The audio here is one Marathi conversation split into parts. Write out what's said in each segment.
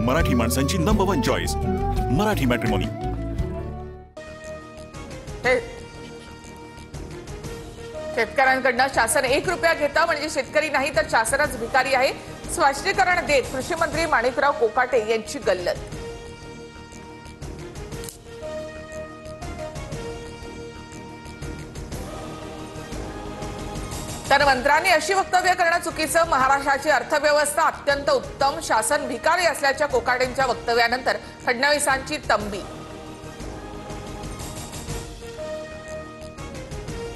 मराठी माणसांची नंबर 1 चॉईस मराठी मॅट्रिमोनी। शेतकऱ्यांकडून शासन 1 रुपया घेता म्हणजे शेतकरी नाही तर शासनच भिकारी आहे, स्पष्टीकरण देत कृषी मंत्री माणिकराव कोकाटे यांची गल्लत। तर मंत्र्यांनी अशी वक्तव्य करणं चुकीचं, महाराष्ट्राची अर्थव्यवस्था अत्यंत उत्तम, शासन भिकारी असल्याच्या कोकाटेंच्या वक्तव्यानंतर फडणवीसांची तंबी।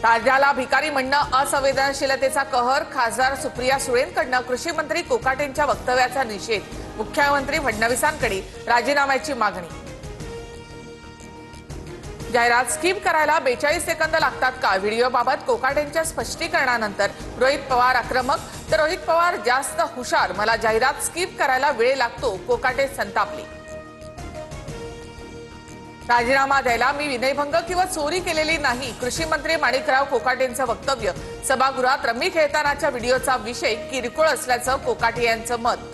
राज्याला भिकारी म्हणणं असंवेदनशीलतेचा कहर, खासदार सुप्रिया सुळेंकडून कृषी मंत्री कोकाटेंच्या वक्तव्याचा निषेध, मुख्यमंत्री फडणवीसांकडे राजीनाम्याची मागणी। जाहिरात स्किप करायला 42 सेकंद लागतात का? व्हिडिओबाबत कोकाटेंच्या स्पष्टीकरणानंतर रोहित पवार आक्रमक, तर रोहित पवार जास्त हुशार, मला जाहिरात स्किप करायला वेळ लागतो, कोकाटे संतापले। राजीनामा द्यायला मी विनयभंग किंवा चोरी केलेली नाही, कृषी मंत्री माणिकराव कोकाटेंचं वक्तव्य। सभागृहात रम्मी खेळतानाच्या व्हिडिओचा विषय किरकोळ असल्याचं कोकाटे यांचं मत।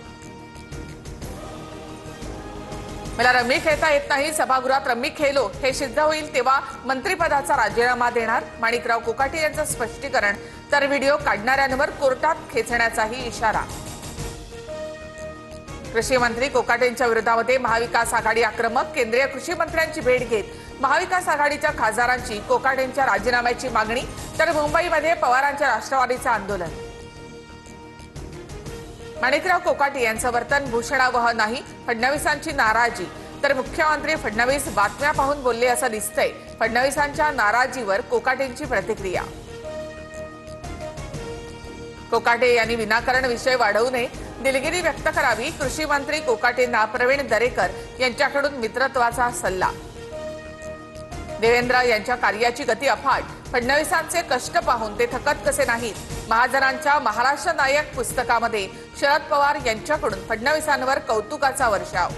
मला रम्मी खेळता येत नाही, सभागृहात रम्मी खेळलो हे सिद्ध होईल तेव्हा मंत्रिपदाचा राजीनामा देणार, माणिकराव कोकाटे यांचं स्पष्टीकरण। तर व्हिडिओ काढणाऱ्यांवर कोर्टात खेचण्याचाही इशारा। कृषी मंत्री कोकाटेंच्या विरोधामध्ये महाविकास आघाडी आक्रमक, केंद्रीय कृषी मंत्र्यांची भेट घेत महाविकास आघाडीच्या खासदारांची कोकाटेंच्या राजीनाम्याची मागणी, तर मुंबईमध्ये पवारांच्या राष्ट्रवादीचं आंदोलन। माणिकराव कोकाटे यांचं वर्तन भूषणावह नाही, फडणवीसांची नाराजी, तर मुख्यमंत्री फडणवीस बातम्या पाहून बोलले असं दिसतंय, फडणवीसांच्या नाराजीवर कोकाटेंची प्रतिक्रिया। कोकाटे यांनी विनाकारण विषय वाढवू नये, दिलगिरी व्यक्त करावी, कृषी मंत्री कोकाटेंना प्रवीण दरेकर यांच्याकडून मित्रत्वाचा सल्ला। देवेंद्र यांच्या कार्याची गती अफाट, फडणवीसांचे कष्ट पाहून ते थकत कसे नाहीत, महाजनांच्या महाराष्ट्र नायक पुस्तकामध्ये शरद पवार यांच्याकडून फडणवीसांवर कौतुकाचा वर्षाव।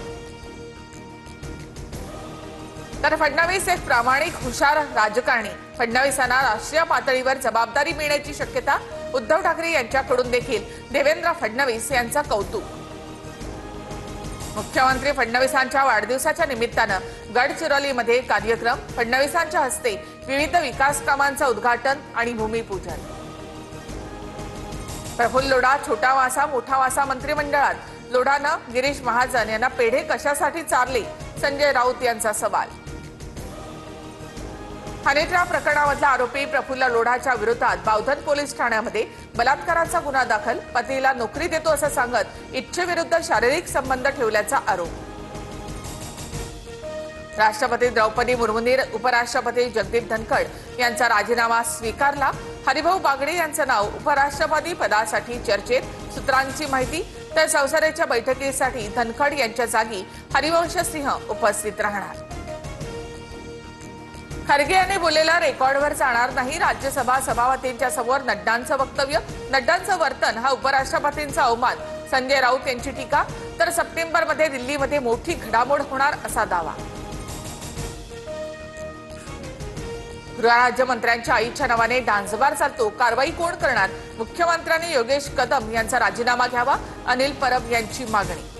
तर फडणवीस एक प्रामाणिक हुशार राजकारणी, फडणवीसांना राष्ट्रीय पातळीवर जबाबदारी मिळण्याची शक्यता, उद्धव ठाकरे यांच्याकडून देखील देवेंद्र फडणवीस यांचं कौतुक। मुख्यमंत्री फडणवीसांच्या वाढदिवसाच्या निमित्तानं गडचिरोलीमध्ये कार्यक्रम, फडणवीसांच्या हस्ते विविध विकास कामांचं उद्घाटन आणि भूमिपूजन। प्रफुल्ल लोढा छोटा वासा मोठा वासा मंत्रिमंडळात, लोढानं गिरीश महाजन यांना पेढे कशासाठी चारले, संजय राऊत यांचा सवाल। हनीट्रॅप प्रकरणामधला आरोपी प्रफुल्ल लोढाच्या विरोधात बावधन पोलीस ठाण्यामध्ये बलात्काराचा गुन्हा दाखल, पतीला नोकरी देतो असं सांगत इच्छेविरुद्ध शारीरिक संबंध ठेवल्याचा आरोप। राष्ट्रपती द्रौपदी मुर्मूंनी उपराष्ट्रपती जगदीप धनखड यांचा राजीनामा स्वीकारला, हरिभाऊ बागडे यांचं नाव उपराष्ट्रपती पदासाठी चर्चेत, सूत्रांची माहिती, तर संसदेच्या बैठकीसाठी धनखड यांच्या जागी हरिवंश सिंह उपस्थित राहणार। खरगे यांनी बोललेला रेकॉर्डवर जाणार नाही, राज्यसभा सभापतींच्या समोर नड्डांचं वक्तव्य, नड्डांचं वर्तन हा उपराष्ट्रपतींचा अवमान, संजय राऊत यांची टीका, तर सप्टेंबरमध्ये दिल्लीमध्ये मोठी घडामोड होणार असा दावा। गृहराज्यमंत्र्यांच्या आईच्या नावाने डान्सबार चालतो, कारवाई कोण करणार, मुख्यमंत्र्यांनी योगेश कदम यांचा राजीनामा घ्यावा, अनिल परब यांची मागणी।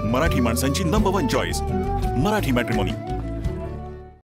मराठी माणसांची नंबर 1 चॉईस मराठी मॅट्रिमोनी।